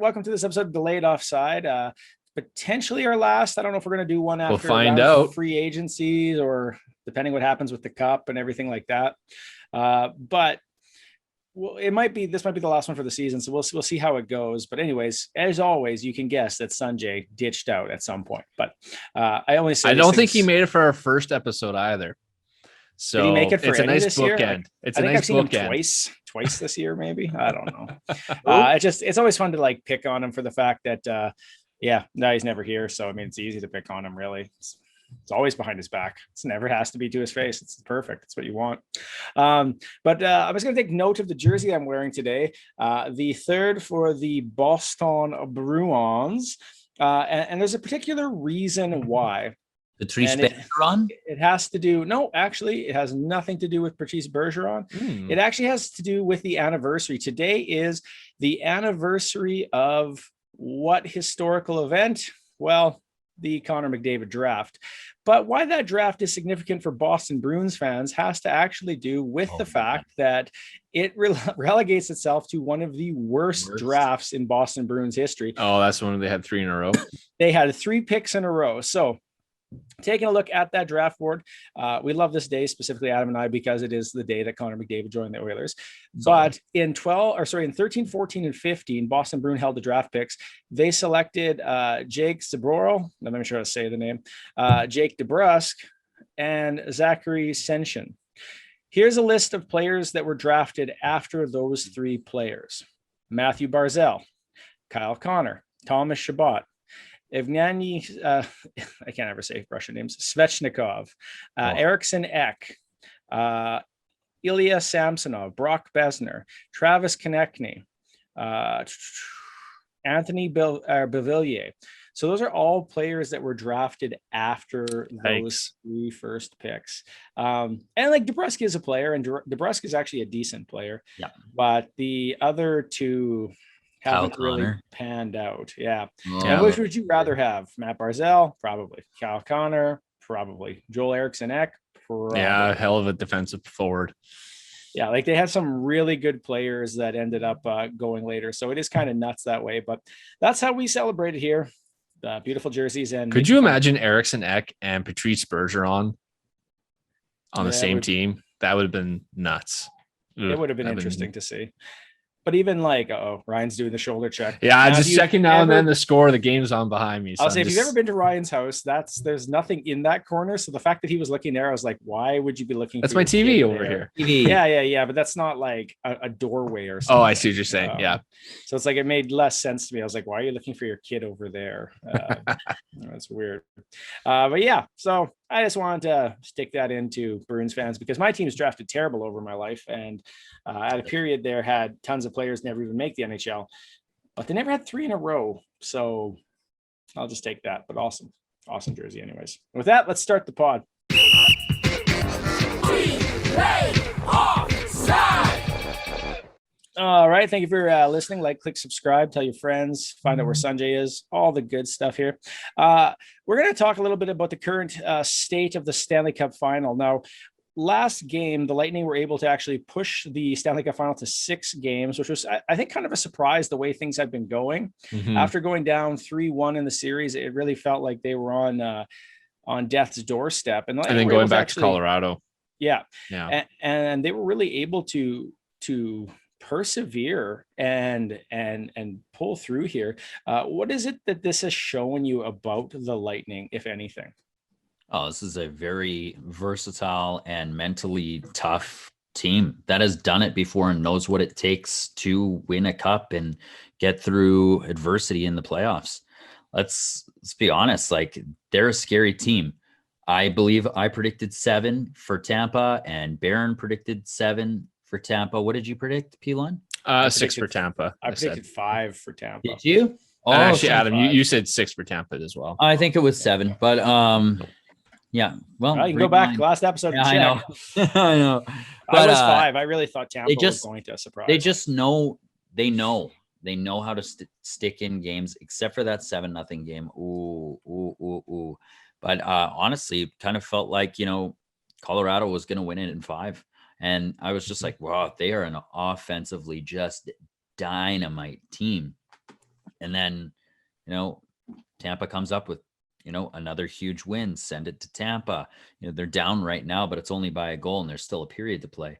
welcome to this episode of Delayed Offside. Potentially our last. I don't know if we're going to do one after we'll find out free agencies or depending what happens with the cup and everything like that. But this might be the last one for the season, so we'll see how it goes. But anyways, as always, you can guess that Sanjay ditched out at some point. But I don't think he made it for our first episode either. So did he make it for it's a nice bookend. It's a nice I've seen him twice this year, maybe. I don't know. It's always fun to like pick on him for the fact that he's never here. So I mean, it's easy to pick on him. Really, it's always behind his back. It never has to be to his face. It's perfect. It's what you want. But I was going to take note of the jersey I'm wearing today. The third for the Boston Bruins, and there's a particular reason why. Patrice Bergeron? It has to do, no, actually, it has nothing to do with Patrice Bergeron. It actually has to do with the anniversary. Today is the anniversary of what historical event? Well, the Connor McDavid draft. But why that draft is significant for Boston Bruins fans has to actually do with the fact that it relegates itself to one of the worst drafts in Boston Bruins history. Oh, that's when they had 3 in a row. They had 3 picks in a row. So taking a look at that draft board, we love this day, specifically Adam and I, because it is the day that Connor McDavid joined the Oilers. But in 13, 14, and 15, Boston Bruin held the draft picks. They selected Jake Saboro, I'm not sure how to say the name, Jake DeBrusk, and Zachary Senshin. Here's a list of players that were drafted after those 3 players: Matthew Barzal, Kyle Connor, Thomas Chabot, Evgeny, I can't ever say Russian names, Svechnikov, Eriksson Ek, Ilya Samsonov, Brock Besner, Travis Konechny, Anthony Beauvillier. So those are all players that were drafted after those 3 first picks. And like DeBrusk is a player, and DeBrusk is actually a decent player. Yeah. But the other 2 haven't really panned out. Yeah. And which would you rather have? Matt Barzal? Probably. Kyle Connor? Probably. Joel Eriksson Ek? Probably. Yeah, hell of a defensive forward. Yeah, like they had some really good players that ended up going later. So it is kind of nuts that way. But that's how we celebrated here. The beautiful jerseys. And could you imagine Eriksson Ek and Patrice Bergeron on the same team? That would have been nuts. It would have been interesting to see. But even like, Ryan's doing the shoulder check. Yeah, I'm just checking now and then the score. The game's on behind me. So I'll say, if you've ever been to Ryan's house, there's nothing in that corner. So the fact that he was looking there, I was like, why would you be looking? That's my TV over here. Yeah. But that's not like a doorway or something. Oh, I see what you're saying. Yeah. So it's like, it made less sense to me. I was like, why are you looking for your kid over there? That's weird. But yeah, so I just wanted to stick that into Bruins fans because my team's drafted terrible over my life. And at a period there had tons of players never even make the NHL, but they never had 3 in a row. So I'll just take that. But awesome jersey anyways. And with that, let's start the pod. All right. Thank you for listening. Like, click, subscribe, tell your friends, find out where Sanjay is, all the good stuff here. We're going to talk a little bit about the current state of the Stanley Cup Final. Now, last game, the Lightning were able to actually push the Stanley Cup Final to 6 games, which was, I think, kind of a surprise the way things had been going. After going down 3-1 in the series, it really felt like they were on death's doorstep. And then going back to Colorado. Yeah. And they were really able to persevere and pull through here. What is it that this has shown you about the Lightning, if anything? Oh, this is a very versatile and mentally tough team that has done it before and knows what it takes to win a cup and get through adversity in the playoffs. Let's be honest, like, they're a scary team. I believe I predicted 7 for Tampa and Barron predicted 7 for Tampa. What did you predict, Pilon? 6 for Tampa. I predicted 5 for Tampa. Did you? Oh, actually, Adam, you said 6 for Tampa as well. I think it was 7, but yeah. Well, you can go back last episode. Yeah, I know. I know. But I was 5. I really thought Tampa was going to surprise. They just know. They know how to stick in games, except for that 7-0 game. Ooh. But honestly, kind of felt like, Colorado was going to win it in 5. And I was just like, wow, they are an offensively just dynamite team. And then, Tampa comes up with, another huge win, send it to Tampa. They're down right now, but it's only by a goal and there's still a period to play.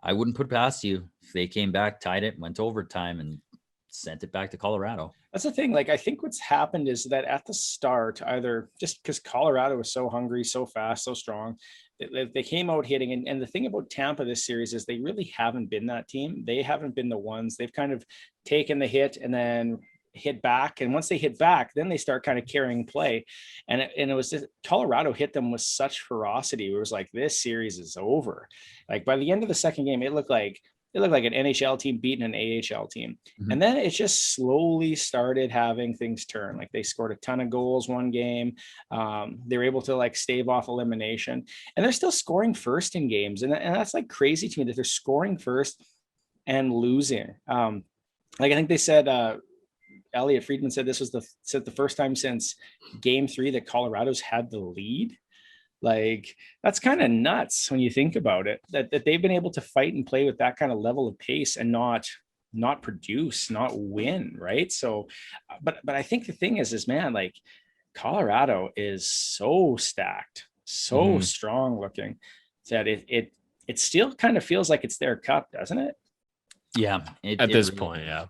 I wouldn't put past you if they came back, tied it, went to overtime and sent it back to Colorado. That's the thing. Like, I think what's happened is that at the start, either just because Colorado was so hungry, so fast, so strong, they came out hitting. And the thing about Tampa this series is they really haven't been that team. They haven't been the ones. They've kind of taken the hit and then hit back. And once they hit back, then they start kind of carrying play. And it was just, Colorado hit them with such ferocity. It was like, this series is over. Like, by the end of the second game, it looked like an NHL team beating an AHL team. Mm-hmm. And then it just slowly started having things turn. Like, they scored a ton of goals one game. They were able to like stave off elimination, and they're still scoring first in games. And that's like crazy to me that they're scoring first and losing. Like, I think they said, Elliot Friedman said this was the first time since game 3 that Colorado's had the lead. Like, that's kind of nuts when you think about it, that they've been able to fight and play with that kind of level of pace and not produce, not win. Right. So, but I think the thing is, man, like, Colorado is so stacked, so strong looking that it still kind of feels like it's their cup, doesn't it? Yeah. At this point. Yeah.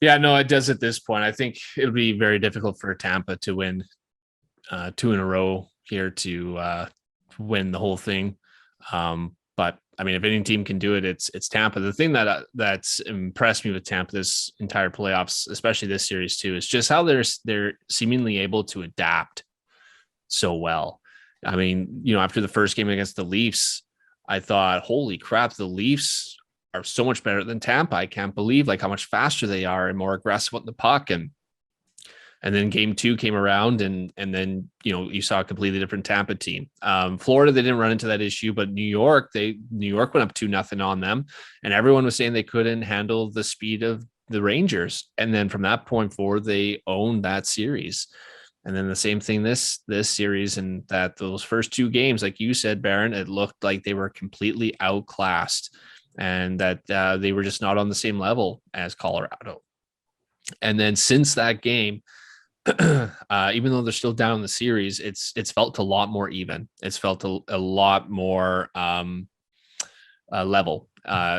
Yeah, no, it does at this point. I think it'll be very difficult for Tampa to win 2 in a row here to win the whole thing. But I mean, if any team can do it, it's Tampa. The thing that's impressed me with Tampa this entire playoffs, especially this series too, is just how they're seemingly able to adapt so well. I mean, after the first game against the Leafs, I thought, holy crap, the Leafs are so much better than Tampa. I can't believe like how much faster they are and more aggressive with the puck. And then game 2 came around and then, you saw a completely different Tampa team. Florida, they didn't run into that issue, but New York went up 2-0 on them. And everyone was saying they couldn't handle the speed of the Rangers. And then from that point forward, they owned that series. And then the same thing this series, and that those first 2 games, like you said, Baron, it looked like they were completely outclassed and that they were just not on the same level as Colorado. And then since that game, even though they're still down in the series, it's felt a lot more even. It's felt a lot more level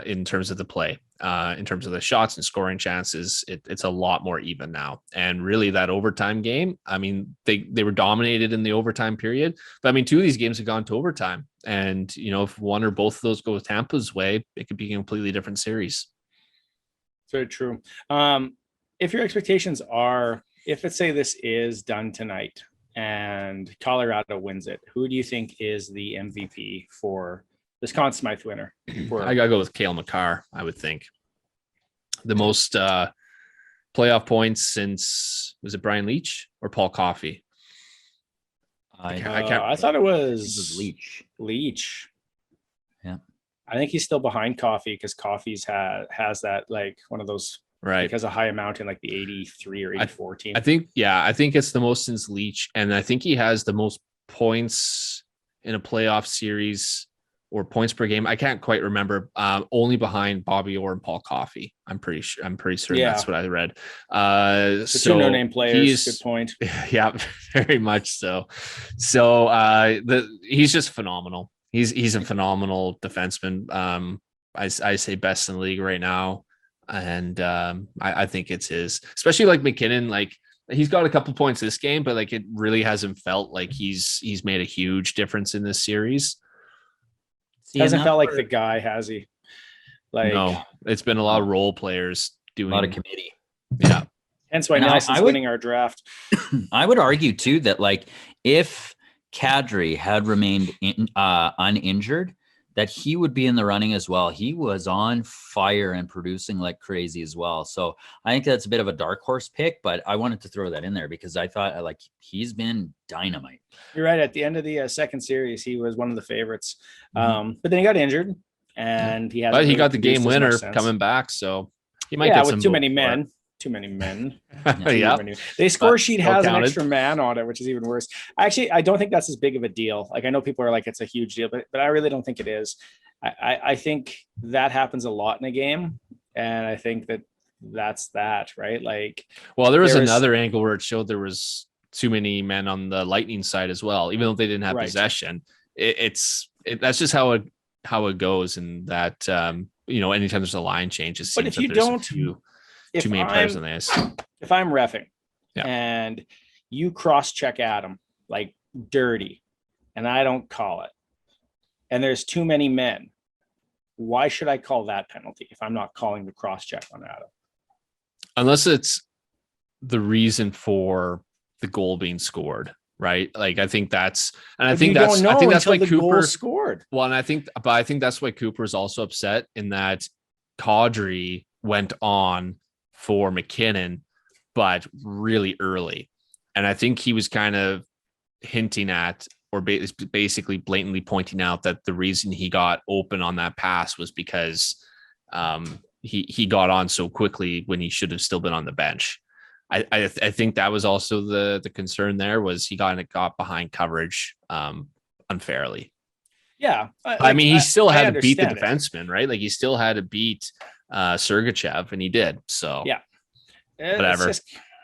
in terms of the play, in terms of the shots and scoring chances. It's a lot more even now. And really, that overtime game, I mean, they were dominated in the overtime period, but I mean, 2 of these games have gone to overtime. And, if one or both of those go Tampa's way, it could be a completely different series. Very true. If your expectations are, if let's say this is done tonight and Colorado wins it, who do you think is the MVP for this Conn Smythe winner? I gotta go with Cale Makar, I would think. The most playoff points since, was it Brian Leetch or Paul Coffey? I thought it was Leetch. Yeah. I think he's still behind Coffey because Coffey's has that, like, one of those, right, because a high amount in like the 83 or 84 team. I think it's the most since Leetch, and I think he has the most points in a playoff series or points per game. I can't quite remember. Only behind Bobby Orr and Paul Coffey. I'm pretty certain that's what I read. So 2 no-name players. Good point. Yeah, very much so. So he's just phenomenal. He's a phenomenal defenseman. I say best in the league right now. And I think it's his, especially like McKinnon. Like, he's got a couple points this game, but like, it really hasn't felt like he's made a huge difference in this series. Hasn't felt like the guy, has he? Like, no, it's been a lot of role players doing a lot of committee. Yeah. Hence why Nelson's winning our draft. I would argue too that, like, if Kadri had remained uninjured, that he would be in the running as well. He was on fire and producing like crazy as well. So I think that's a bit of a dark horse pick, but I wanted to throw that in there because I thought, like, he's been dynamite. You're right. At the end of the second series, he was one of the favorites. But then he got injured, and he got the game winner coming back. So he might get some with too many men. Yeah. The score sheet has an extra man on it, which is even worse. Actually, I don't think that's as big of a deal. Like, I know people are like, it's a huge deal, but I really don't think it is. I think that happens a lot in a game. And I think that that's that, right? Like, well, there was There's- another angle where it showed there was too many men on the Lightning side as well, even though they didn't have Right. possession. That's just how it goes. And that, anytime there's a line change, it But seems if that you there's don't- too if many players on I'm, the ice. if I'm reffing Yeah. and you cross-check Adam like dirty, and I don't call it, and there's too many men, why should I call that penalty if I'm not calling the cross-check on Adam? Unless it's the reason for the goal being scored, right? Like I think that's why Cooper scored. Well, and I think that's why Cooper is also upset in that Kadri went on for McKinnon, but really early. And I think he was kind of hinting at, or basically blatantly pointing out, that the reason he got open on that pass was because he got on so quickly when he should have still been on the bench. I think that was also the concern there, was he got behind coverage unfairly. Yeah. I mean, he still had to beat the understand it. defenseman, right? Like he still had to beat Sergachev, and he did. So Yeah. whatever.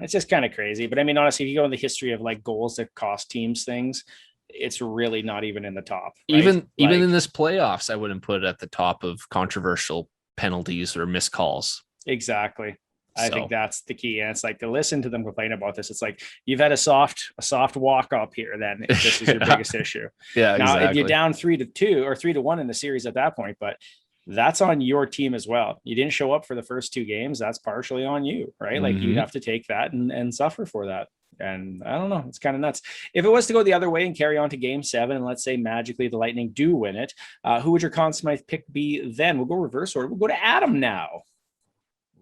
It's just kind of crazy. But I mean, honestly, if you go in the history of like goals that cost teams things, it's really not even in the top. Right? Even in this playoffs, I wouldn't put it at the top of controversial penalties or missed calls. Exactly. I So. think that's the key. And it's like, to listen to them complain about this, it's like, you've had a soft walk up here, then if this is your biggest issue. Yeah. Now, exactly. if you're down 3-2 or 3-1 in the series at that point, but that's on your team as well. You didn't show up for the first 2 games. That's partially on you, right? Like you Mhm. have to take that and suffer for that. And I don't know, it's kind of nuts. If it was to go the other way and carry on to game 7, and let's say magically the Lightning do win it, who would your Conn Smythe pick be then? We'll go reverse order. We'll go to Adam now.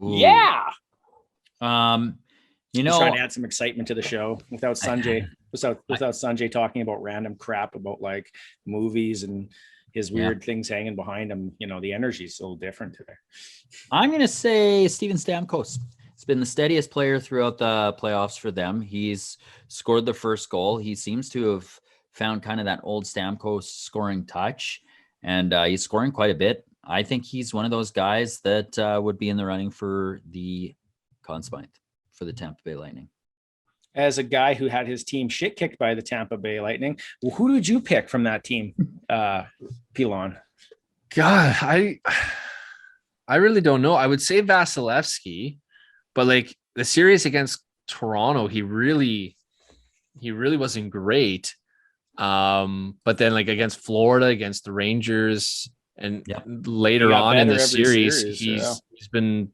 Ooh. Yeah. You He's trying to know, add some excitement to the show without Sanjay, without Sanjay talking about random crap about like movies and his weird things hanging behind him. You know, the energy's a little different today. I'm going to say Steven Stamkos. He's been the steadiest player throughout the playoffs for them. He's scored the first goal. He seems to have found kind of that old Stamkos scoring touch, and he's scoring quite a bit. I think he's one of those guys that would be in the running for the Conn Smythe for the Tampa Bay Lightning. As a guy who had his team shit kicked by the Tampa Bay Lightning, well, who did you pick from that team, Pilon? God, I really don't know. I would say Vasilevsky, but like the series against Toronto, he really wasn't great. But then like against Florida, against the Rangers, and later on in the series, he's been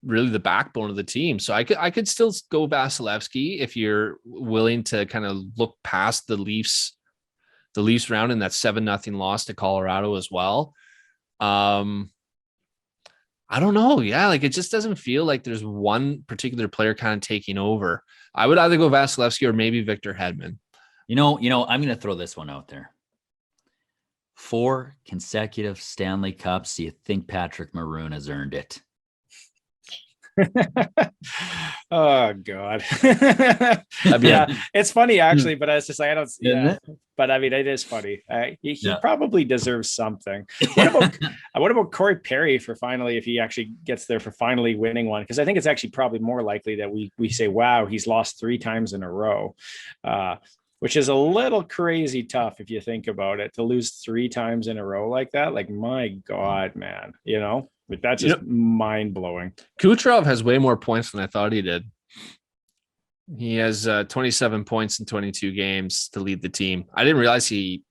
really the backbone of the team. So I could still go Vasilevsky if you're willing to kind of look past the Leafs round in that 7-0 loss to Colorado as well. I don't know. Yeah, like it just doesn't feel like there's one particular player kind of taking over. I would either go Vasilevsky or maybe Victor Hedman. You know, I'm going to throw this one out there. 4 consecutive Stanley Cups. Do you think Patrick Maroon has earned it? Oh God. Yeah, it's funny actually, but it's just like, I don't. Yeah, but I mean, it is funny. He probably deserves something. What about Corey Perry for finally, if he actually gets there for finally winning one? Because I think it's actually probably more likely that we say, wow, he's lost 3 times in a row, which is a little crazy tough if you think about it, to lose 3 times in a row like that. Like, my God, man, you know. Like, that's just mind blowing. Kucherov has way more points than I thought he did. He has 27 points in 22 games to lead the team. I didn't realize he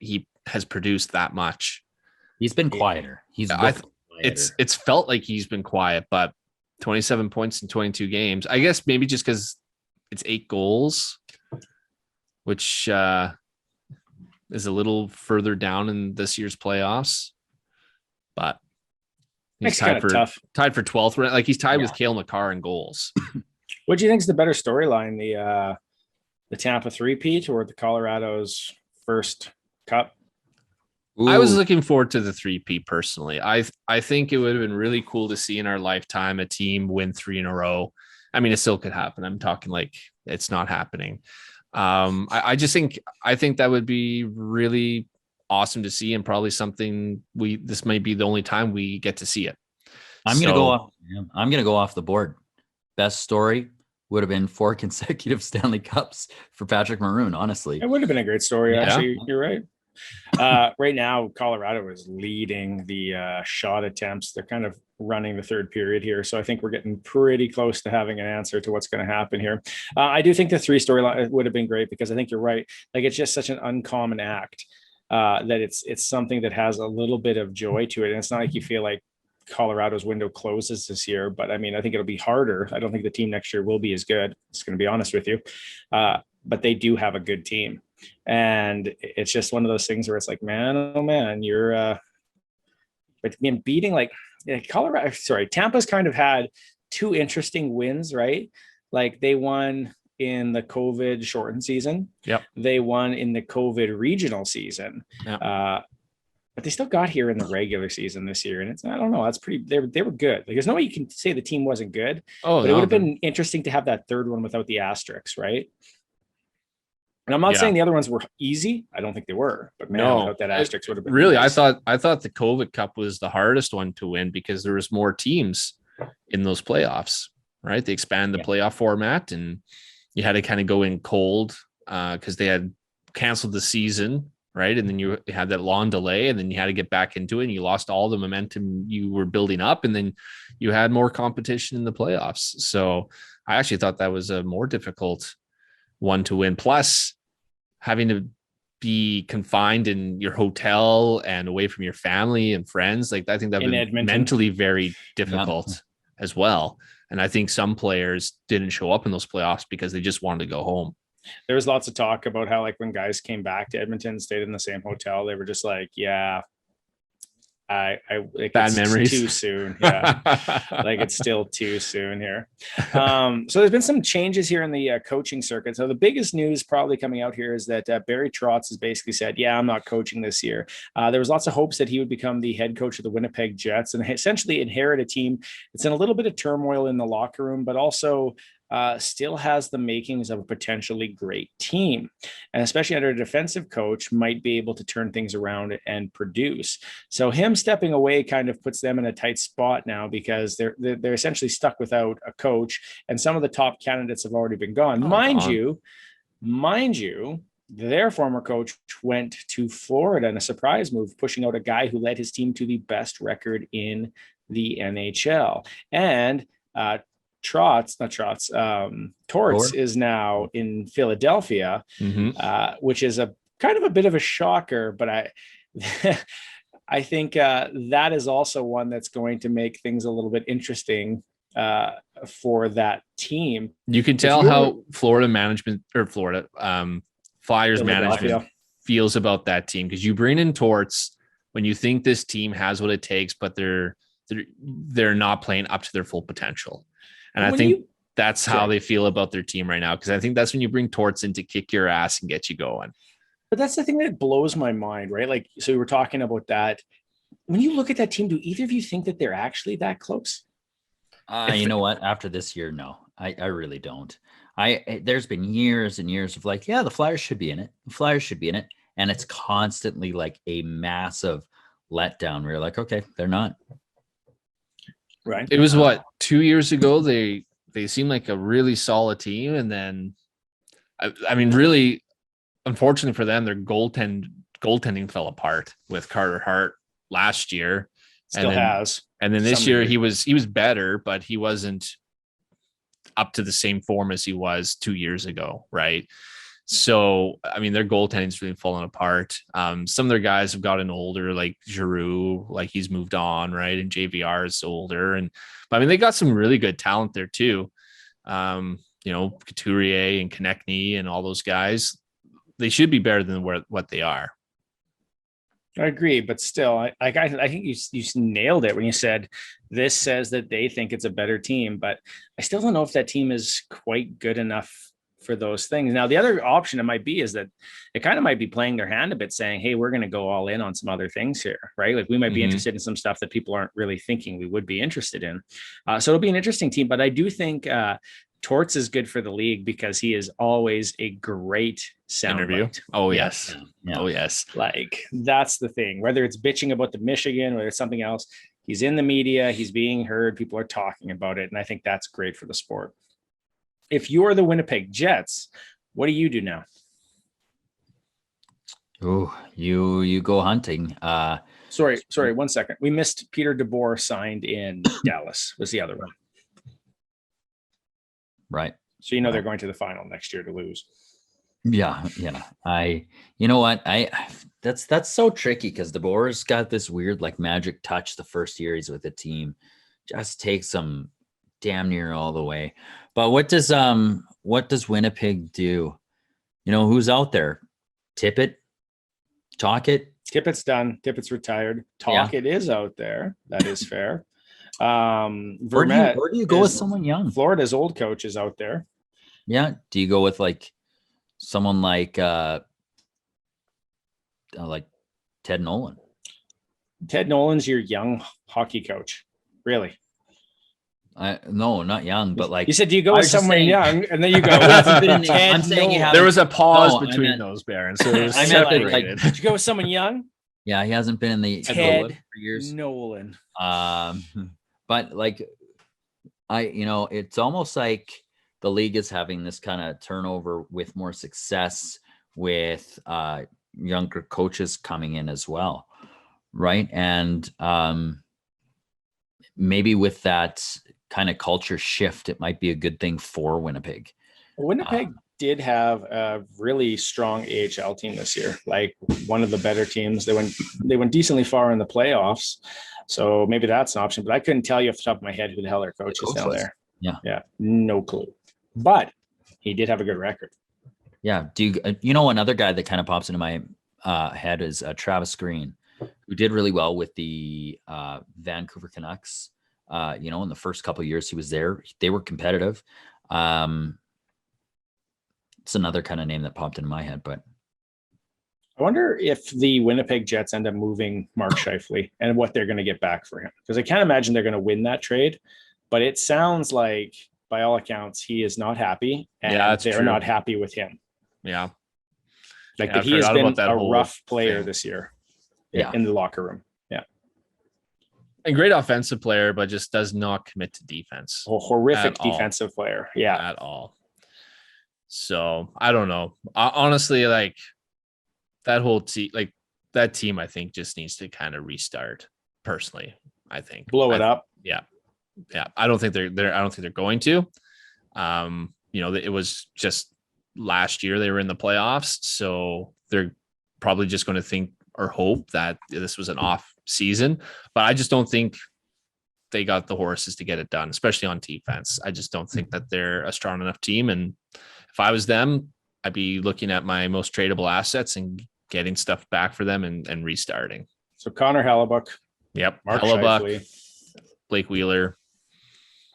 has produced that much. He's been quieter. It's felt like he's been quiet, but 27 points in 22 games. I guess maybe just because it's 8 goals, which is a little further down in this year's playoffs, but. He's tied for 12th. Like he's tied with Cale Makar in goals. What do you think is the better storyline, the Tampa 3-peat or the Colorado's first cup? Ooh. I was looking forward to the 3-peat personally. I think it would have been really cool to see in our lifetime a team win 3 in a row. I mean, it still could happen. I'm talking like it's not happening. I think that would be really awesome to see, and probably something this might be the only time we get to see it. I'm gonna go off the board. best story would have been 4 consecutive Stanley Cups for Patrick Maroon, honestly. It would have been a great story, Yeah. actually. You're right. Right now, Colorado is leading the shot attempts. They're kind of running the third period here. So I think we're getting pretty close to having an answer to what's going to happen here. I do think the 3 storyline would have been great because I think you're right. Like, it's just such an uncommon act that it's something that has a little bit of joy to it. And it's not like you feel like Colorado's window closes this year, but I mean, I think it'll be harder. I don't think the team next year will be as good. It's going to be honest with you. But they do have a good team. And it's just one of those things where it's like, man, oh man, you're but beating like Tampa's kind of had 2 interesting wins, right? Like, they won in the COVID shortened season. Yep. They won in the COVID regional season. Yep. But they still got here in the regular season this year. And I don't know, that's pretty, they were good. Like, there's no way you can say the team wasn't good. But it would have been interesting to have that third one without the asterisks, right? And I'm not saying the other ones were easy. I don't think they were, but man, without that asterisk would have been really nice. I thought the COVID Cup was the hardest one to win because there was more teams in those playoffs, right? They expanded the playoff format and you had to kind of go in cold because they had canceled the season, right? And then you had that long delay and then you had to get back into it and you lost all the momentum you were building up and then you had more competition in the playoffs. So I actually thought that was a more difficult one to win. Plus having to be confined in your hotel and away from your family and friends. Like, I think that would be mentally very difficult as well. And I think some players didn't show up in those playoffs because they just wanted to go home. There was lots of talk about how, like, when guys came back to Edmonton, stayed in the same hotel, they were just like, yeah, bad memories too soon. Yeah. Like, it's still too soon here. So there's been some changes here in the coaching circuit. So the biggest news probably coming out here is that Barry Trotz has basically said, yeah, I'm not coaching this year. There was lots of hopes that he would become the head coach of the Winnipeg Jets and essentially inherit a team that's in a little bit of turmoil in the locker room, but also still has the makings of a potentially great team, and especially under a defensive coach might be able to turn things around and produce. So him stepping away kind of puts them in a tight spot now because they're essentially stuck without a coach, and some of the top candidates have already been gone. Mind you, their former coach went to Florida in a surprise move, pushing out a guy who led his team to the best record in the NHL. And Torts is now in Philadelphia, which is a kind of a bit of a shocker, but I think that is also one that's going to make things a little bit interesting for that team. You can tell how Flyers management feels about that team because you bring in Torts when you think this team has what it takes, but they're not playing up to their full potential. And I think that's how they feel about their team right now. Because I think that's when you bring Torts in to kick your ass and get you going. But that's the thing that blows my mind, right? Like, so we were talking about that. When you look at that team, do either of you think that they're actually that close? You know what? After this year, no, I really don't. There's been years and years of like, yeah, the Flyers should be in it. The Flyers should be in it. And it's constantly like a massive letdown where you're like, okay, they're not. Right. It was 2 years ago. They seemed like a really solid team. And then, I mean, really, unfortunately for them, their goaltending fell apart with Carter Hart last year. And then this year he was better, but he wasn't up to the same form as he was 2 years ago. Right. So, I mean, their goaltending's really fallen apart. Some of their guys have gotten older, like Giroux, like he's moved on, right? And JVR is older. But I mean, they got some really good talent there too. Couturier and Konechny and all those guys. They should be better than what they are. I agree, but still, I think you nailed it when you said this says that they think it's a better team, but I still don't know if that team is quite good enough for those things. Now, the other option it might be is that it kind of might be playing their hand a bit, saying, hey, we're going to go all in on some other things here, right? Like we might be interested in some stuff that people aren't really thinking we would be interested in. So it'll be an interesting team, but I do think Torts is good for the league because he is always a great soundbite. Oh, yes. Yeah. Oh, yes. Like that's the thing, whether it's bitching about the Michigan, whether it's something else, He's in the media. He's being heard. People are talking about it. And I think that's great for the sport. If you're the Winnipeg Jets, what do you do now? Oh, you go hunting. Sorry, 1 second. We missed Peter DeBoer signed in Dallas was the other one. Right. So they're going to the final next year to lose. Yeah. You know what? That's so tricky because DeBoer's got this weird like magic touch the first year he's with the team. Just takes them damn near all the way. But what does Winnipeg do? Who's out there? Tippett? Talkett? Tippett's done. Tippett's retired. Talkett is out there. That is fair. Where do you go with someone young? Florida's old coach is out there. Yeah. Do you go with like someone like Ted Nolan? Ted Nolan's your young hockey coach. Really? No, not young, but like you said, do you go with someone young? And then you go. I'm saying there was a pause between those, Baron. So it was separated. Did you go with someone young? Yeah, he hasn't been in the Ted for years. Nolan. But like it's almost like the league is having this kind of turnover with more success with younger coaches coming in as well, right? And maybe with that kind of culture shift, it might be a good thing for Winnipeg. Winnipeg did have a really strong AHL team this year, like one of the better teams. They went decently far in the playoffs, so maybe that's an option. But I couldn't tell you off the top of my head who the hell their coach is down there. Yeah, no clue. But he did have a good record. Yeah. Do you another guy that kind of pops into my head is Travis Green, who did really well with the Vancouver Canucks. In the first couple of years he was there, they were competitive. It's another kind of name that popped into my head, but I wonder if the Winnipeg Jets end up moving Mark Scheifele and what they're going to get back for him. Because I can't imagine they're going to win that trade, but it sounds like by all accounts, he is not happy and they're not happy with him. Yeah. But he has been a rough player this year in the locker room. A great offensive player, but just does not commit to defense. A horrific defensive player. Yeah. At all. So I don't know. Honestly, like that whole team, like that team, I think just needs to kind of restart personally. I think blow it up. Yeah. I don't think they're going to, it was just last year they were in the playoffs. So they're probably just going to think or hope that this was an off season, but I just don't think they got the horses to get it done, especially on defense. I just don't think that they're a strong enough team. And if I was them, I'd be looking at my most tradable assets and getting stuff back for them and restarting. So Connor Hellebuck. Yep. Mark Hellebuck, Scheifele. Blake Wheeler.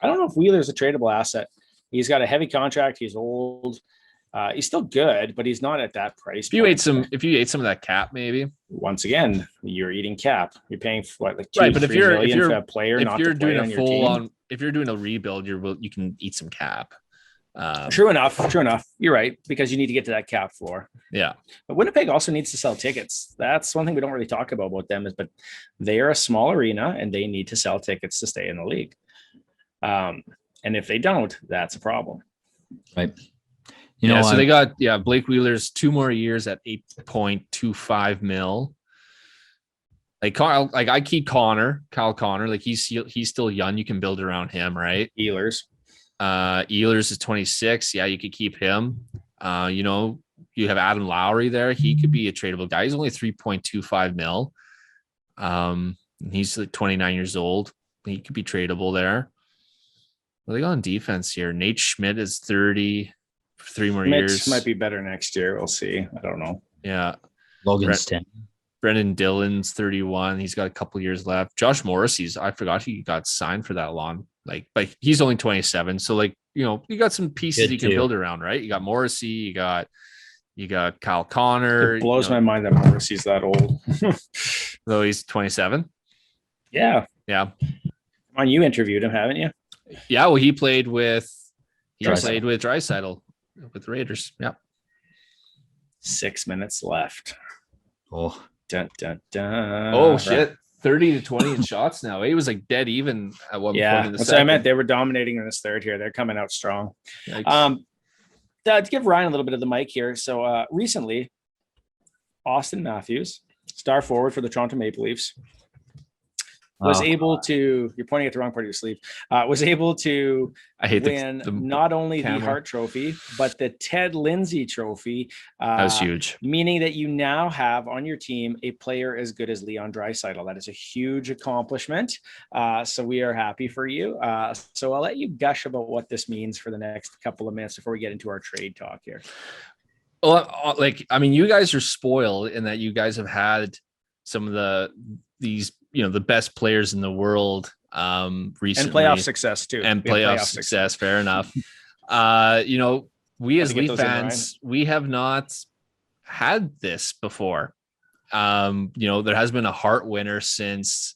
I don't know if Wheeler's a tradable asset. He's got a heavy contract. He's old. He's still good, but he's not at that price. If you ate some of that cap, maybe. Once again, you're eating cap. You're paying for like $2-3 million for a player. If you're doing a full on, if you're doing a rebuild, you can eat some cap. True enough. You're right, because you need to get to that cap floor. Yeah, but Winnipeg also needs to sell tickets. That's one thing we don't really talk about them but they are a small arena and they need to sell tickets to stay in the league. And if they don't, that's a problem. Right. So they got Blake Wheeler's 2 more years at $8.25 million. Like I keep Kyle Connor, like he's still young. You can build around him, right? Ehlers is 26. Yeah, you could keep him. You have Adam Lowry there. He could be a tradable guy. He's only $3.25 million. He's like 29 years old. He could be tradable there. Well, they got on defense here. Nate Schmidt is 30. 3 more years. Might be better next year. We'll see. I don't know. Yeah. Logan's 10. Brendan Dillon's 31. He's got a couple years left. Josh Morrissey's, I forgot he got signed for that long. Like he's only 27. So you got some pieces you can build around, right? You got Morrissey, you got Kyle Connor. It blows my mind that Morrissey's that old. Though he's 27. Yeah. Yeah. Come on, you interviewed him, haven't you? Yeah. Well, he played with Draisaitl with the Raiders. Yeah. 6 minutes left. Oh, dun, dun, dun. Oh shit. 30-20 in shots now. It was like dead even at one point in the that's second. what I meant. They were dominating in this third here. They're coming out strong. Yikes. To give Ryan a little bit of the mic here. So recently, Auston Matthews, star forward for the Toronto Maple Leafs, was able to, you're pointing at the wrong part of your sleeve, was able to win not only the Hart Trophy, but the Ted Lindsay Trophy. That was huge. Meaning that you now have on your team a player as good as Leon Draisaitl. That is a huge accomplishment. So we are happy for you. So I'll let you gush about what this means for the next couple of minutes before we get into our trade talk here. Well, you guys are spoiled in that you guys have had some of these the best players in the world recently, and playoff success too, and playoff success. Fair enough. We as Leaf fans, we have not had this before. There has been a Hart winner since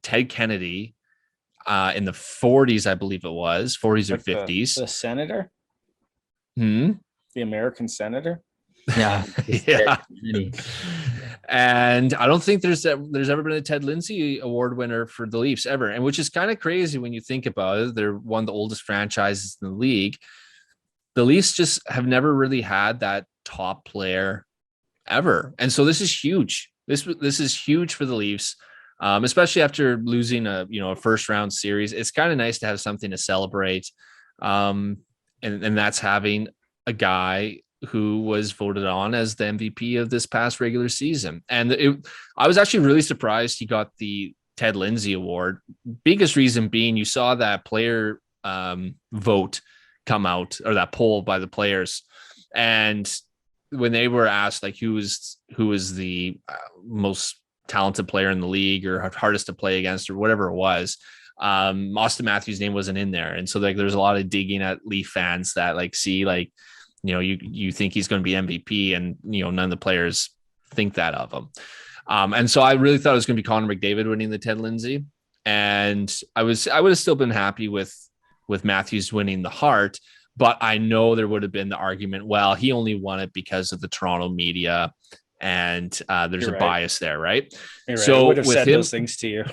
Ted Kennedy in the 40s, I believe it was 40s or 50s. The senator, the American senator. Yeah. And I don't think there's ever been a Ted Lindsay award winner for the Leafs ever. And which is kind of crazy when you think about it. They're one of the oldest franchises in the league. The Leafs just have never really had that top player ever. And so this is huge. This is huge for the Leafs, especially after losing a first round series. It's kind of nice to have something to celebrate. And that's having a guy who was voted on as the MVP of this past regular season. And I was actually really surprised he got the Ted Lindsay award. Biggest reason being you saw that player vote come out, or that poll by the players. And when they were asked like who is the most talented player in the league or hardest to play against or whatever it was, Auston Matthews' name wasn't in there. And so there's a lot of digging at Leaf fans that you think he's going to be MVP, and none of the players think that of him. And so I really thought it was going to be Connor McDavid winning the Ted Lindsay, and I would have still been happy with Matthews winning the Hart, but I know there would have been the argument, well, he only won it because of the Toronto media, and there's a bias there, right? So I would have said those things to you.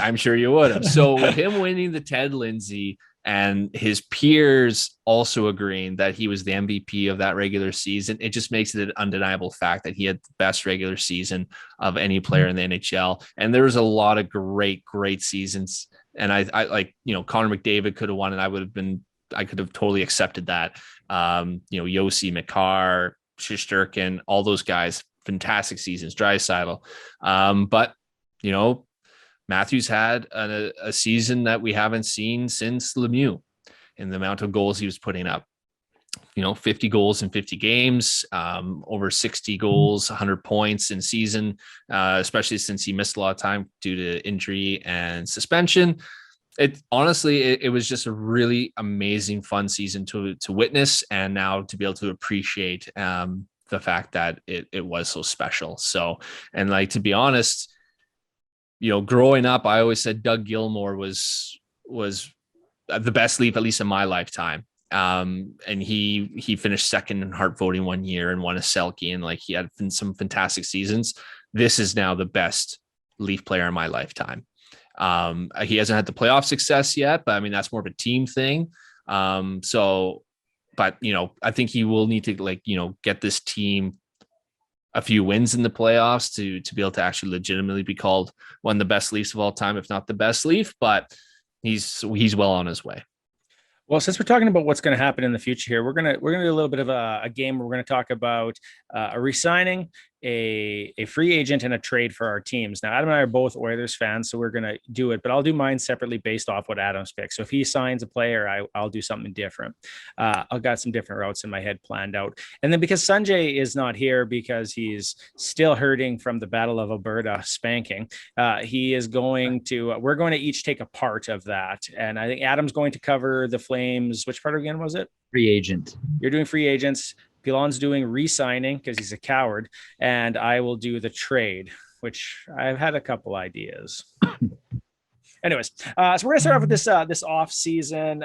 I'm sure you would have. So with him winning the Ted Lindsay, and his peers also agreeing that he was the MVP of that regular season, it just makes it an undeniable fact that he had the best regular season of any player in the NHL. And there was a lot of great seasons. And I Connor McDavid could have won, and I could have totally accepted that. Yossi, Makar, Shesterkin, all those guys, fantastic seasons, Draisaitl. But Matthews had a season that we haven't seen since Lemieux in the amount of goals he was putting up. 50 goals in 50 games, over 60 goals, 100 points in season, especially since he missed a lot of time due to injury and suspension. It was just a really amazing, fun season to witness, and now to be able to appreciate the fact that it was so special. So, and to be honest, growing up, I always said Doug Gilmour was the best Leaf, at least in my lifetime. And he finished second in Hart voting one year and won a Selke, and he had some fantastic seasons. This is now the best Leaf player in my lifetime. He hasn't had the playoff success yet, but that's more of a team thing. But I think he will need to get this team a few wins in the playoffs to be able to actually legitimately be called one of the best Leafs of all time, if not the best Leaf. But he's well on his way. Well, since we're talking about what's going to happen in the future here, we're gonna do a little bit of a game where we're going to talk about a re-signing, a free agent, and a trade for our teams. Now, Adam and I are both Oilers fans, so we're going to do it, but I'll do mine separately based off what Adam's picks. So if he signs a player, I'll do something different. I've got some different routes in my head planned out. And then because Sanjay is not here because he's still hurting from the Battle of Alberta spanking, he is going to, we're going to each take a part of that. And I think Adam's going to cover the Flames. Which part again was it? Free agent. You're doing free agents. Pilon's doing re-signing because he's a coward, and I will do the trade, which I've had a couple ideas. Anyways, so we're gonna start off with this off-season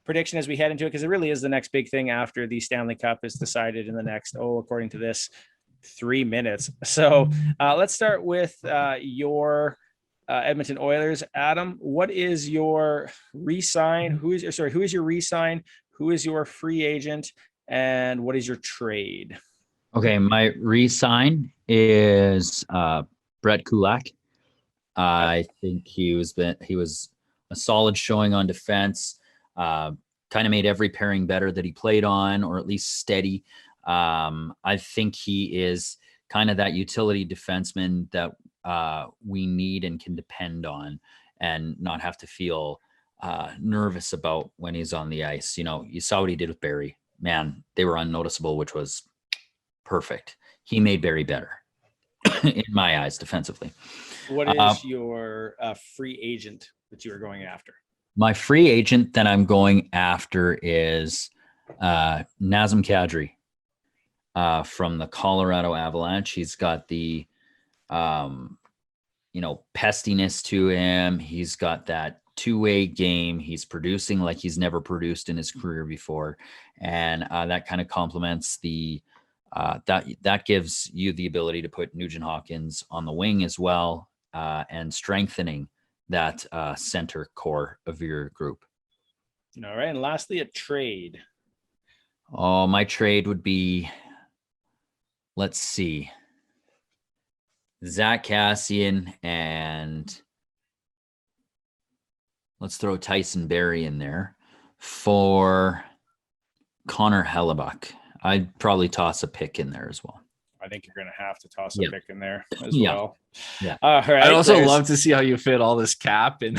prediction as we head into it, because it really is the next big thing after the Stanley Cup is decided in the next, according to this, 3 minutes. So let's start with your Edmonton Oilers. Adam, what is your re-sign? Who is your re-sign? Who is your free agent? And what is your trade? Okay, my re-sign is Brett Kulak. I think he was a solid showing on defense. Kind of made every pairing better that he played on, or at least steady. I think he is kind of that utility defenseman that we need and can depend on, and not have to feel nervous about when he's on the ice. You saw what he did with Barrie. Man, they were unnoticeable, which was perfect. He made Barrie better in my eyes defensively. What is your free agent that you are going after? My free agent that I'm going after is Nazem Kadri from the Colorado Avalanche. He's got the pestiness to him. He's got that two-way game. He's producing like he's never produced in his career before, and that kind of complements the that gives you the ability to put Nugent Hopkins on the wing as well, and strengthening that center core of your group. All right, and lastly, a trade. Oh, my trade would be, let's see, Zach Kassian, and let's throw Tyson Barrie in there for Connor Hellebuck. I'd probably toss a pick in there as well. I think you're going to have to toss a pick in there as well. Yeah. All right, I'd also love to see how you fit all this cap in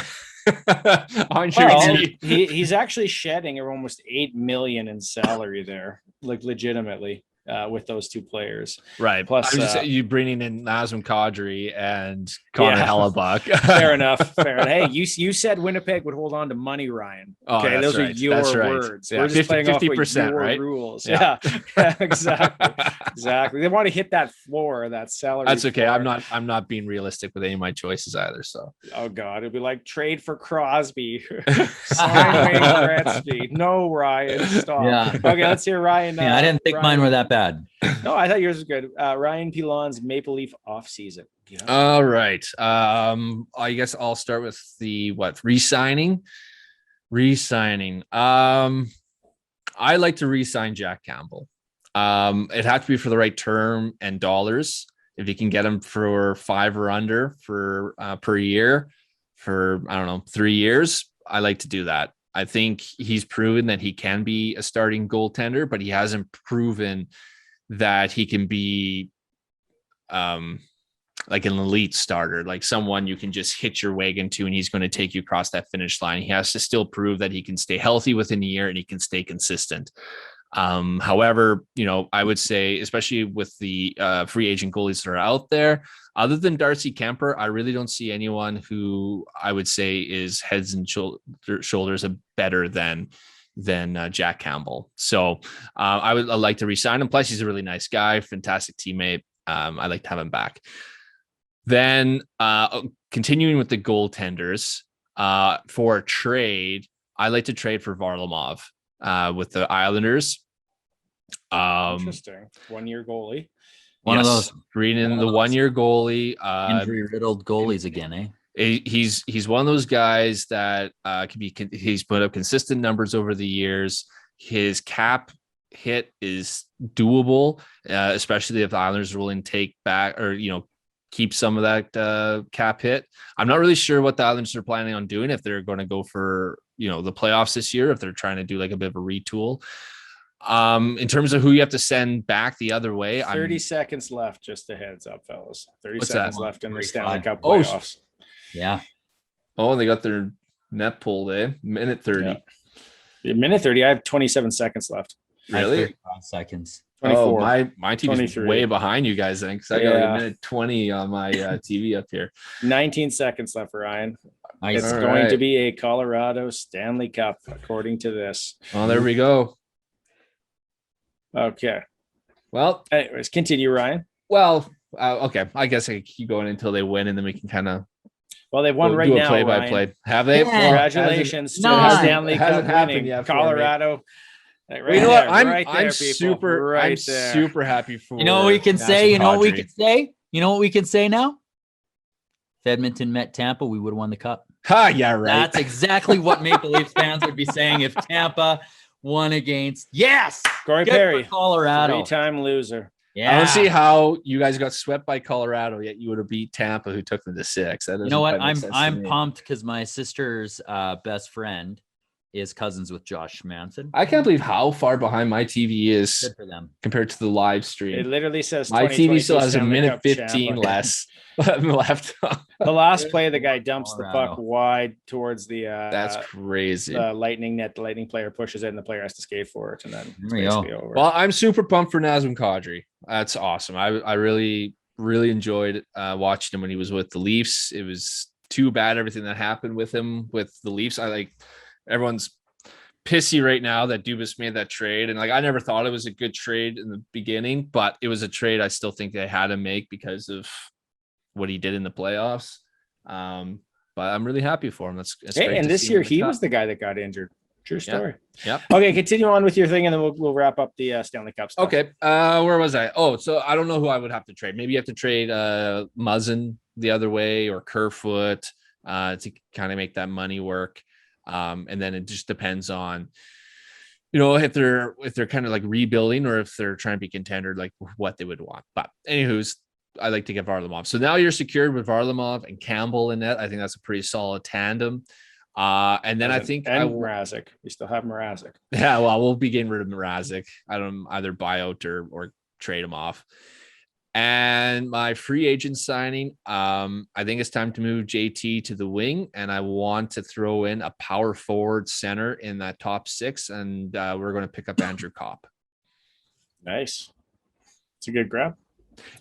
on your team. He's actually shedding almost $8 million in salary there, like legitimately. With those two players, right? Plus, you bringing in Nazem Kadri and Connor Hellebuck. Fair enough. Hey, you said Winnipeg would hold on to money, Ryan. Okay, those are your words. Yeah. We're just playing 50%, off your right? rules. Yeah, exactly. They want to hit that floor, that salary. That's okay. Floor. I'm not being realistic with any of my choices either. So, oh god, it'd be like trade for Crosby, sign Wayne Gretzky. No, Ryan, stop. Yeah. Okay, let's hear Ryan. I didn't think mine were that bad. No, I thought yours was good. Ryan Pilon's Maple Leaf offseason. Yeah. All right. I guess I'll start with the re-signing. I like to re-sign Jack Campbell. It had to be for the right term and dollars. If you can get him for 5 or under for per year for 3 years, I like to do that. I think he's proven that he can be a starting goaltender, but he hasn't proven that he can be like an elite starter, like someone you can just hitch your wagon to and he's going to take you across that finish line. He has to still prove that he can stay healthy within a year and he can stay consistent. However, I would say, especially with the free agent goalies that are out there, other than Darcy Kemper, I really don't see anyone who I would say is heads and shoulders better than Jack Campbell. So I'd like to re-sign him. Plus, he's a really nice guy, fantastic teammate. I'd like to have him back. Then continuing with the goaltenders for a trade, I like to trade for Varlamov with the Islanders. Interesting. 1-year goalie. One of those reading the 1-year goalie. Injury riddled goalies again, eh? He's one of those guys that he's put up consistent numbers over the years. His cap hit is doable, especially if the Islanders are willing to take back or keep some of that cap hit. I'm not really sure what the Islanders are planning on doing, if they're going to go for the playoffs this year, if they're trying to do like a bit of a retool. In terms of who you have to send back the other way, 30 seconds left. Just a heads up, fellas. 30 What's seconds that? left in the Stanley Cup playoffs. Yeah. Oh, they got their net pulled, eh? Minute 30. Yeah. Minute 30. I have 27 seconds left. Really? 35 seconds. 24. Oh, my team is way behind you guys, then, because I got a minute 20 on my TV up here. 19 seconds left for Ryan. Nice. It's going to be a Colorado Stanley Cup, according to this. Oh, there we go. Okay. Well, anyways, continue, Ryan. Well, okay. I guess I can keep going until they win, and then we can kind of. Well, they've won right now. Play by play. Have they? Congratulations to the Stanley Cup winning Colorado. Right Well, you know what? there, I'm right there, I'm people. super Right I'm there. super happy for You know what we can say? Nazem You know what we Kadri. can say? You know what we can say now? If Edmonton met Tampa, we would have won the cup. Ha, yeah, right. That's exactly what Maple Leafs fans would be saying if Tampa won against. Yes, Corey good Perry, for Colorado. 3-time loser. Yeah, I don't see how you guys got swept by Colorado, yet you would have beat Tampa, who took them to 6. That you know what? doesn't quite make sense to I'm me. pumped because my sister's best friend is cousins with Josh Manson. I can't believe how far behind my TV is Good for them. compared to the live It stream. literally says My TV still has a Stanley minute Cup 15 champ. less left. The last play, the guy dumps the Colorado. puck wide towards the That's crazy. the Lightning net. The Lightning player pushes it, and the player has to skate for it, and then it's There we go. basically over. Well, I'm super pumped for Nazem Kadri. That's awesome. I really enjoyed watching him when he was with the Leafs. It was too bad everything that happened with him with the Leafs. Everyone's pissy right now that Dubas made that trade, and I never thought it was a good trade in the beginning, but it was a trade I still think they had to make because of what he did in the playoffs. But I'm really happy for him. That's Hey, great and to this see him year in the he cup. was the guy that got injured. True story. Yep. Okay, continue on with your thing, and then we'll wrap up the Stanley Cup stuff. Okay. Where was I? Oh, so I don't know who I would have to trade. Maybe you have to trade Muzzin the other way or Kerfoot to kind of make that money work. And then it just depends on, if they're kind of like rebuilding or if they're trying to be contender, like what they would want. But anywho's, I like to get Varlamov. So now you're secured with Varlamov and Campbell in net. I think that's a pretty solid tandem. And then I think Mrazek. We still have Mrazek. Yeah, well, we'll be getting rid of Mrazek. I don't either buy out or trade him off. And my free agent signing, I think it's time to move JT to the wing, and I want to throw in a power forward center in that top 6, and we're going to pick up Andrew Kopp. Nice. It's a good grab.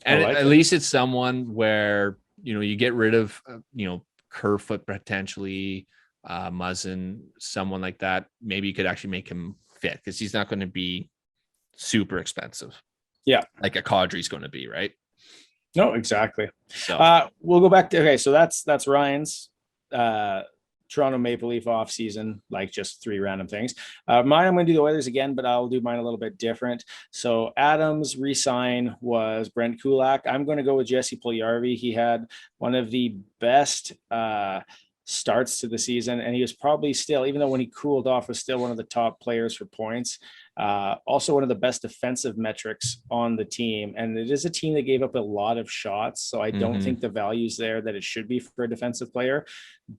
And at least it's someone where, you get rid of, Kerfoot potentially, Muzzin, someone like that. Maybe you could actually make him fit because he's not going to be super expensive. Yeah. Like a Kadri's going to be, right? No, exactly. So we'll go back to, okay. So that's Ryan's Toronto Maple Leaf off season, like just 3 random things. Mine, I'm going to do the Oilers again, but I'll do mine a little bit different. So Adams' re-sign was Brent Kulak. I'm going to go with Jesse Puljujarvi. He had one of the best starts to the season, and he was probably still, even though when he cooled off, was still one of the top players for points. Also one of the best defensive metrics on the team, and it is a team that gave up a lot of shots, so I don't think the value's there that it should be for a defensive player.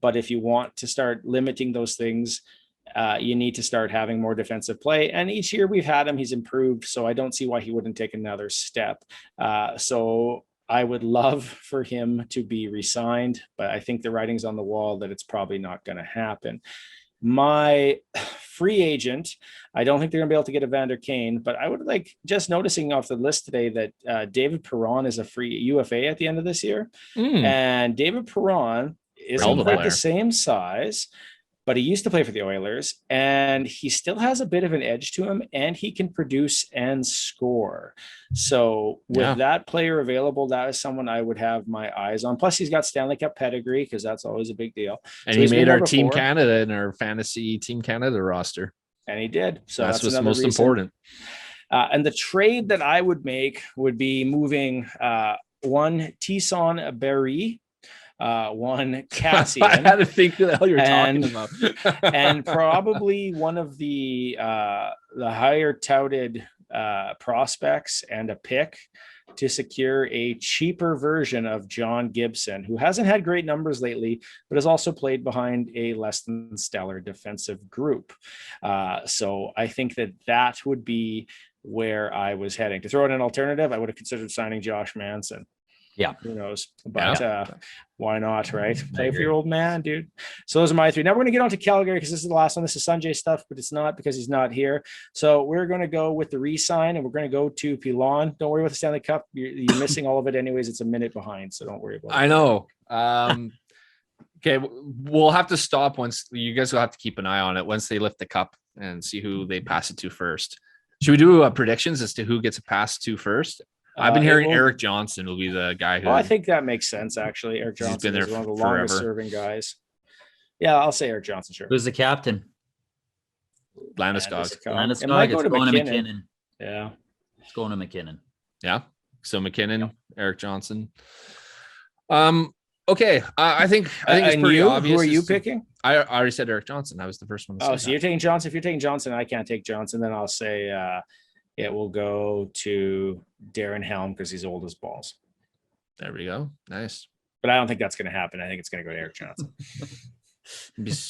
But if you want to start limiting those things, you need to start having more defensive play, and each year we've had him, he's improved, so I don't see why he wouldn't take another step. So I would love for him to be re-signed, but I think the writing's on the wall that it's probably not going to happen. My free agent, I don't think they're going to be able to get Evander Kane, but I would like, just noticing off the list today that David Perron is a free UFA at the end of this year. And David Perron isn't quite the same size, but he used to play for the Oilers, and he still has a bit of an edge to him, and he can produce and score. So with that player available, that is someone I would have my eyes on. Plus, he's got Stanley Cup pedigree, because that's always a big deal. And so he made our Team Canada in our fantasy Team Canada roster. And he did. So that's what's most reason. important. And the trade that I would make would be moving one Tisson Berry, one Cassian. I had to think who the hell you're talking about. And probably one of the higher touted prospects and a pick to secure a cheaper version of John Gibson, who hasn't had great numbers lately, but has also played behind a less than stellar defensive group. So I think that would be where I was heading. To throw in an alternative, I would have considered signing Josh Manson. Yeah. Who knows? But why not, right? Play for your old man, dude. So those are my 3. Now we're going to get on to Calgary, because this is the last one. This is Sanjay stuff, but it's not, because he's not here. So we're going to go with the re-sign, and we're going to go to Pilon. Don't worry about the Stanley Cup. You're missing all of it anyways. It's a minute behind, so don't worry about it. I know. Okay, we'll have to stop once. You guys will have to keep an eye on it once they lift the cup and see who they pass it to first. Should we do predictions as to who gets a pass to first? I've been hearing Eric Johnson will be the guy who. I think that makes sense, actually. Eric Johnson is one of the longest serving guys. Yeah, I'll say Eric Johnson, sure. Who's the captain? Landeskog. Landeskog. It might It's go to going to McKinnon. McKinnon. Yeah. It's going to McKinnon. Yeah. So McKinnon, Eric Johnson. Okay. I think it's pretty obvious. Who are you picking? I already said Eric Johnson. I was the first one to say so you're taking Johnson. If you're taking Johnson, I can't take Johnson. Then I'll say it will go to Darren Helm because he's old as balls. There we go. Nice. But I don't think that's going to happen. I think it's going to go to Eric Johnson.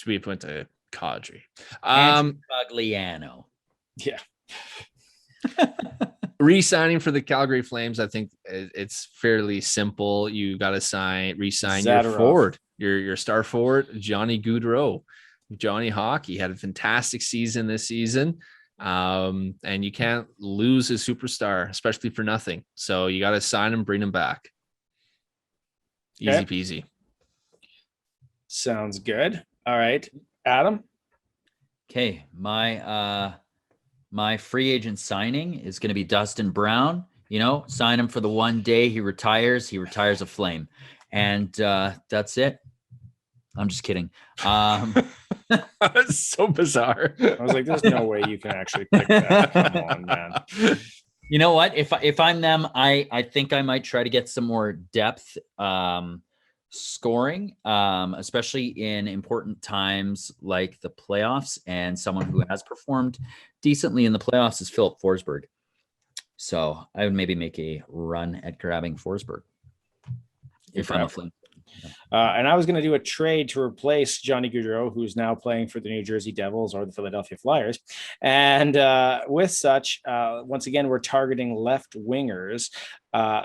We went to Kadri. Pagliano. Yeah. Re-signing for the Calgary Flames, I think it's fairly simple. You got to re-sign your forward, your star forward, Johnny Gaudreau. Johnny Hawk, he had a fantastic season this season. And you can't lose a superstar, especially for nothing. So you got to sign him, bring him back. Easy peasy. Sounds good. All right, Adam. Okay, my free agent signing is going to be Dustin Brown. Sign him for the one day he retires. He retires a Flame, and that's it. I'm just kidding. That's so bizarre. I was like, "There's no way you can actually pick that." Come on, man. You know what? If I'm them, I think I might try to get some more depth scoring, especially in important times like the playoffs. And someone who has performed decently in the playoffs is Philip Forsberg. So I would maybe make a run at grabbing Forsberg if I'm a Flame. And I was going to do a trade to replace Johnny Gaudreau, who's now playing for the New Jersey Devils or the Philadelphia Flyers. And with such, once again, we're targeting left wingers.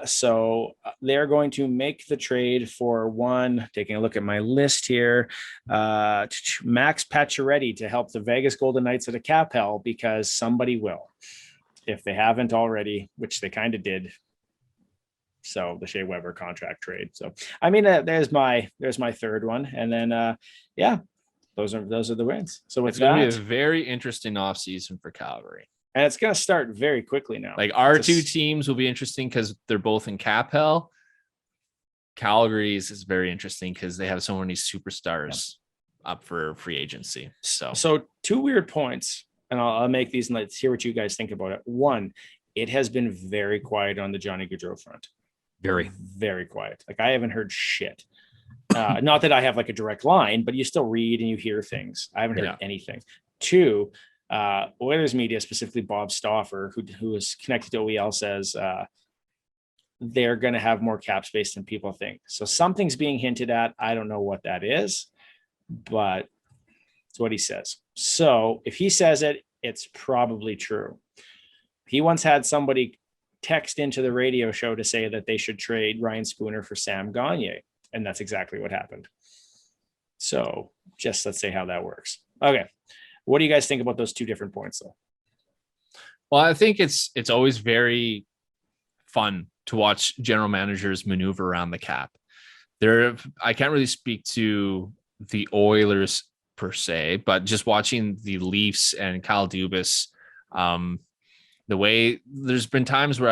So they're going to make the trade for one, taking a look at my list here, Max Pacioretty to help the Vegas Golden Knights at a cap hell, because somebody will, if they haven't already, which they kind of did. So the Shea Weber contract trade. So, I mean, there's my third one. And then, those are the wins. So it's going to be a very interesting offseason for Calgary. And it's going to start very quickly now. Like our two teams will be interesting because they're both in cap hell. Calgary's is very interesting because they have so many superstars up for free agency. So two weird points, and I'll make these and let's hear what you guys think about it. One, it has been very quiet on the Johnny Gaudreau front. Very, very quiet. Like I haven't heard shit. Not that I have like a direct line, but you still read and you hear things. I haven't heard anything. Two, Oilers media, specifically Bob Stauffer, who is connected to OEL, says they're going to have more cap space than people think. So something's being hinted at. I don't know what that is, but it's what he says. So if he says it, it's probably true. He once had somebody text into the radio show to say that they should trade Ryan Spooner for Sam Gagner. And that's exactly what happened. So just let's say how that works. Okay. What do you guys think about those two different points though? Well, I think it's always very fun to watch general managers maneuver around the cap. I can't really speak to the Oilers per se, but just watching the Leafs and Kyle Dubas, the way there's been times where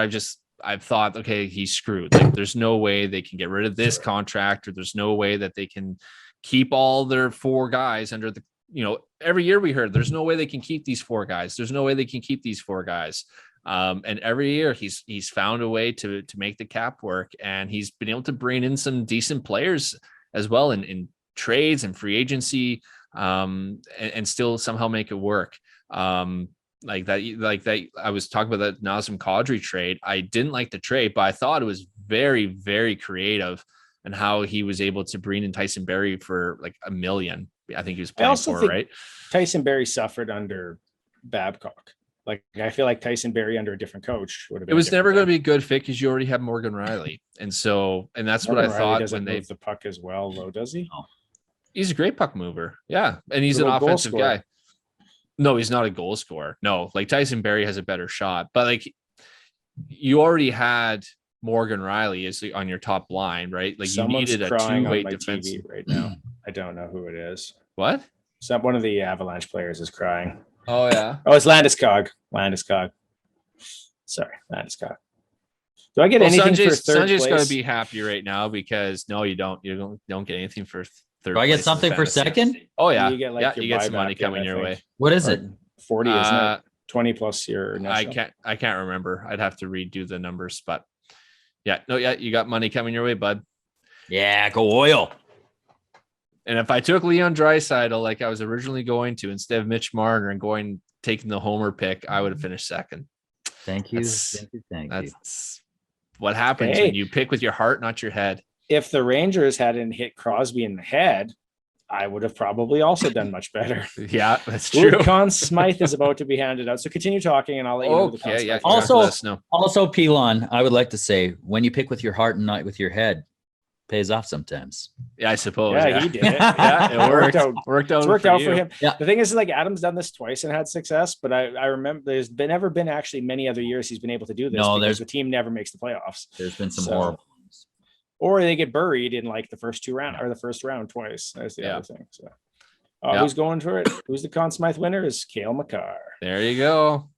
I've thought, okay, he's screwed. Like there's no way they can get rid of this contract, or there's no way that they can keep all their four guys under the, every year we heard there's no way they can keep these four guys. There's no way they can keep these four guys. And every year he's found a way to make the cap work, and he's been able to bring in some decent players as well in trades and free agency, and still somehow make it work. Like that, I was talking about that Nazem Kadri trade. I didn't like the trade, but I thought it was very, very creative, and how he was able to bring in Tyson Barrie for like $1 million. I think he was paying for, right? Tyson Barrie suffered under Babcock. Like I feel like Tyson Barrie under a different coach would have been. It was never going to be a good fit because you already have Morgan Riley, and that's Morgan what I thought when they move the puck as well. Though, does he? Oh. He's a great puck mover, yeah, and he's an offensive guy. No, he's not a goal scorer. No, like Tyson Barrie has a better shot, but like you already had Morgan Riley is on your top line, right? Like Someone's you needed a two-way defense right now. I don't know who it is. What? One of the Avalanche players is crying. Oh yeah. Oh, it's Landeskog. Sorry, Landeskog. Do I get anything for third place? Sanjay's got to be happy right now because no, you don't. You don't get anything for third. Do I get something for second? Oh yeah, you get you get some money coming your way. What is it? 40, isn't it? 20 plus your national. I can't remember. I'd have to redo the numbers, but yeah, you got money coming your way, bud. Yeah, go Oil. And if I took Leon Draisaitl like I was originally going to, instead of Mitch Marner and taking the homer pick, I would have finished second. Thank you. Thank you. What happens when you pick with your heart, not your head. If the Rangers hadn't hit Crosby in the head, I would have probably also done much better. Yeah, that's true. Conn Smythe is about to be handed out. So continue talking and I'll let you know. Okay, yeah. Also, Pilon, I would like to say, when you pick with your heart and not with your head, pays off sometimes. Yeah, I suppose. Yeah, he did it. Yeah, it worked out. It's worked out for him. Yeah. The thing is, like, Adam's done this twice and had success, but I remember there's never been actually many other years he's been able to do this. No, because the team never makes the playoffs. There's been some horrible ones. Or they get buried in like the first two round or the first round twice. That's the other thing. So who's going for it? Who's the Conn Smythe winner? Is Cale Makar. There you go.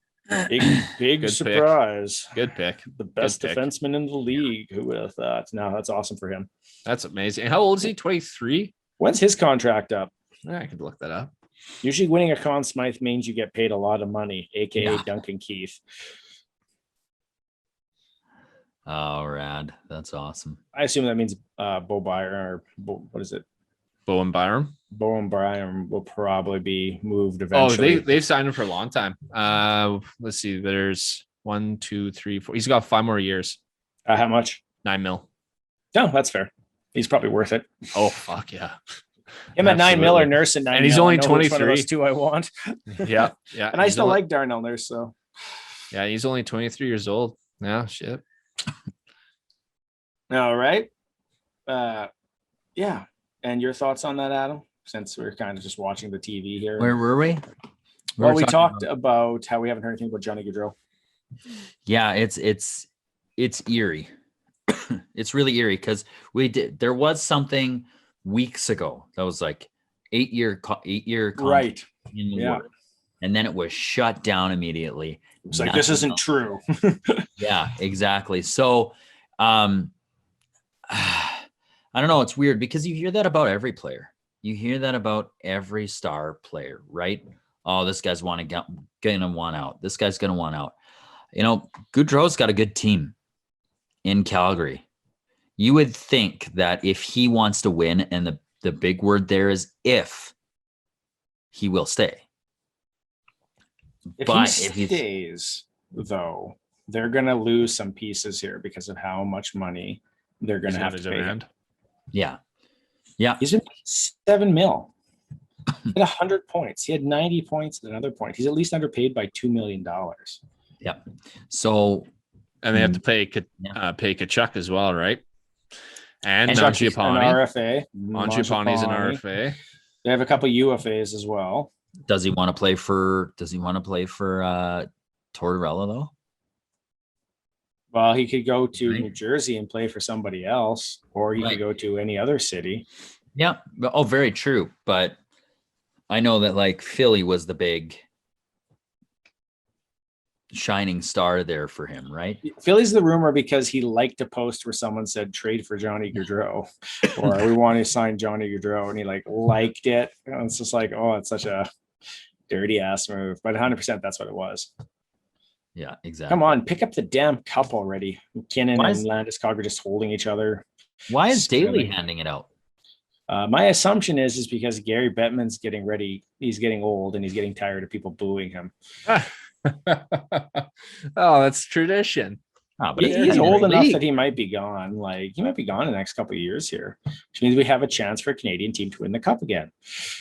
Big Good surprise. Pick. Good pick. The best defenseman in the league. Who would have thought? No, that's awesome for him. That's amazing. How old is he? 23? When's his contract up? I could look that up. Usually winning a Conn Smythe means you get paid a lot of money, aka Duncan Keith. Oh, rad. That's awesome. I assume that means Bo Byron what is it? Bowen Byram. Bowen Byram will probably be moved eventually. Oh, they've signed him for a long time. Let's see. There's 1, 2, 3, 4. He's got 5 more years. How much? $9 million. No, that's fair. He's probably worth it. Oh, fuck yeah. Him at $9 million or Nurse at $9 million. And he's only 23. Those two I want. Yeah. And I still like Darnell Nurse, so. Yeah, he's only 23 years old. Yeah, shit. All right. Yeah. And your thoughts on that, Adam? Since we're kind of just watching the TV here. Where were we? We talked about how we haven't heard anything about Johnny Gaudreau. Yeah, it's eerie. It's really eerie because there was something weeks ago that was like 8-year right. And then it was shut down immediately. It's like, this isn't true. Yeah, exactly. So I don't know. It's weird because you hear that about every player. You hear that about every star player, right? Oh, this guy's gonna want out. This guy's gonna want out. You know, Gaudreau's got a good team in Calgary. You would think that if he wants to win, and the big word there is if, he will stay. If he stays, though, they're gonna lose some pieces here because of how much money they're gonna have to pay him. Yeah. He's been $7 million. He had 100 points. He had 90 points at another point. He's at least underpaid by $2 million. Yeah. So, and they have to pay Kachuk as well, right? And Mangiapane. An RFA. Mangiapane's an RFA. They have a couple UFAs as well. Does he want to play for Tortorella though? Well, he could go to New Jersey and play for somebody else, or he could go to any other city. Yeah. Oh, very true. But I know that like Philly was the big shining star there for him, right? Philly's the rumor because he liked to post where someone said trade for Johnny Gaudreau or we want to sign Johnny Gaudreau, and he liked it. And it's just like, oh, it's such a dirty ass move. But 100% that's what it was. Yeah, exactly. Come on, pick up the damn cup already. McKinnon and Landeskog are just holding each other. Why is Daly handing it out? My assumption is because Gary Bettman's getting ready. He's getting old and he's getting tired of people booing him. Oh, that's tradition. Oh, but he's old enough that he might be gone. Like, he might be gone in the next couple of years here, which means we have a chance for a Canadian team to win the cup again.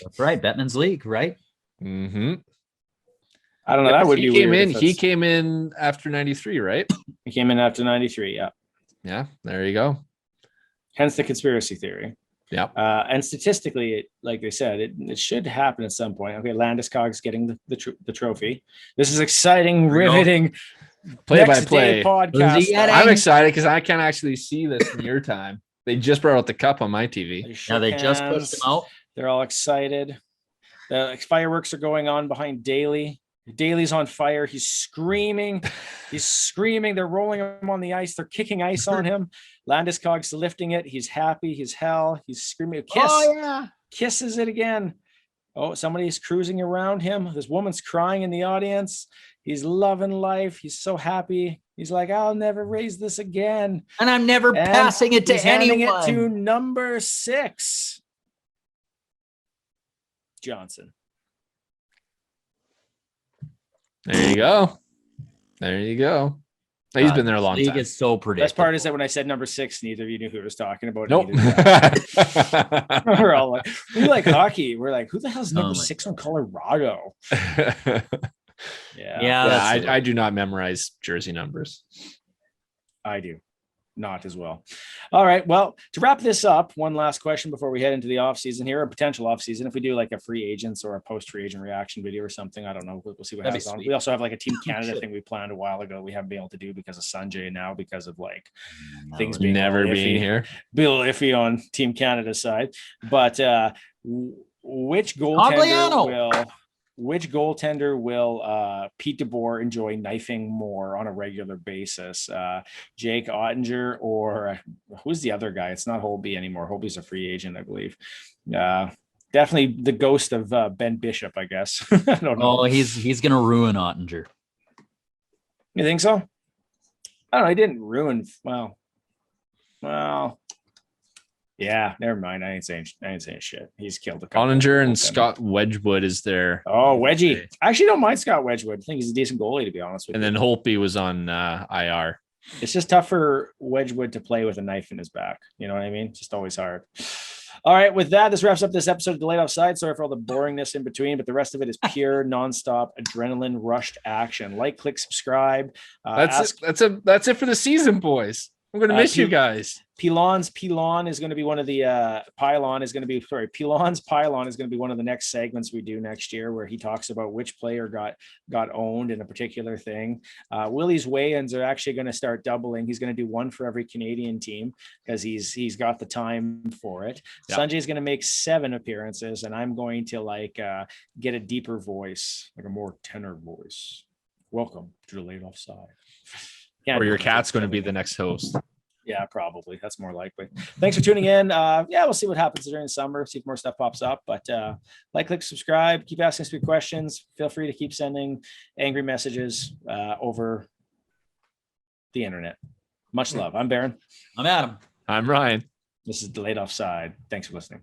That's right. Bettman's league, right? Mm-hmm. I don't know. That would be weird. He came in after 93, right? He came in after 93. Yeah. Yeah. There you go. Hence the conspiracy theory. Yeah. And statistically, like they said, it should happen at some point. Okay, Landeskog's getting the trophy. This is exciting, riveting play-by-play podcast. I'm excited because I can't actually see this in your time. They just brought out the cup on my TV. They just pushed them out. They're all excited. The fireworks are going on behind Daly. Daly's on fire. He's screaming. They're rolling him on the ice. They're kicking ice on him. Landeskog's lifting it. He's happy. He's hell. He's screaming. Kiss. Oh, yeah. Kisses it again. Oh, somebody's cruising around him. This woman's crying in the audience. He's loving life. He's so happy. He's like, I'll never raise this again. And I'm never And passing it to he's handing anyone. it to number 6, Johnson. There you go. There you go. He's been there a long League time. is so predictable. Best part is that when I said number 6, neither of you knew who I was talking about. Nope. We're all like, we like hockey. We're like, who the hell's number my 6 on Colorado? Yeah, Yeah, I do not memorize jersey numbers. I do not as well. All right. Well, to wrap this up, one last question before we head into the offseason here, a potential offseason. If we do like a free agents or a post-free agent reaction video or something, I don't know. We'll see what That'd happens be on. sweet. We also have like a Team Canada thing we planned a while ago. We haven't been able to do because of Sanjay now, because of like things being Never a little being iffy. here. Be a little iffy on Team Canada's side. But which goaltender will Pete DeBoer enjoy knifing more on a regular basis? Jake Ottinger, or who's the other guy? It's not Holtby anymore. Holtby's a free agent, I believe. Definitely the ghost of Ben Bishop, I guess. I don't know. Oh, he's gonna ruin Ottinger. You think so? I don't know. He didn't ruin. Well. Yeah, never mind. I ain't saying shit. He's killed a couple. Ottinger and Scott Wedgwood is there. Oh, Wedgie. I actually don't mind Scott Wedgwood. I think he's a decent goalie, to be honest with And you. then Holtby was on IR. It's just tough for Wedgwood to play with a knife in his back. You know what I mean? It's just always hard. All right, with that, this wraps up this episode of Delayed Offside. Sorry for all the boringness in between, but the rest of it is pure, nonstop, adrenaline rushed action. Like, click, subscribe. That's it for the season, boys. I'm gonna miss you guys. Pilon's pylon is going to be one of the Pilon's pylon is going to be one of the next segments we do next year, where he talks about which player got owned in a particular thing. Willie's weigh-ins are actually going to start doubling. He's going to do one for every Canadian team because he's got the time for it. Yep. Sanjay's going to make 7 appearances, and I'm going to get a deeper voice, like a more tenor voice. Welcome to Delayed Offside. Or your cat's going to be the next host. Yeah, probably. That's more likely. Thanks for tuning in. We'll see what happens during the summer, see if more stuff pops up. But like, click, subscribe, keep asking us questions. Feel free to keep sending angry messages over the internet. Much love. I'm Baron. I'm Adam. I'm Ryan. This is Delayed Offside. Thanks for listening.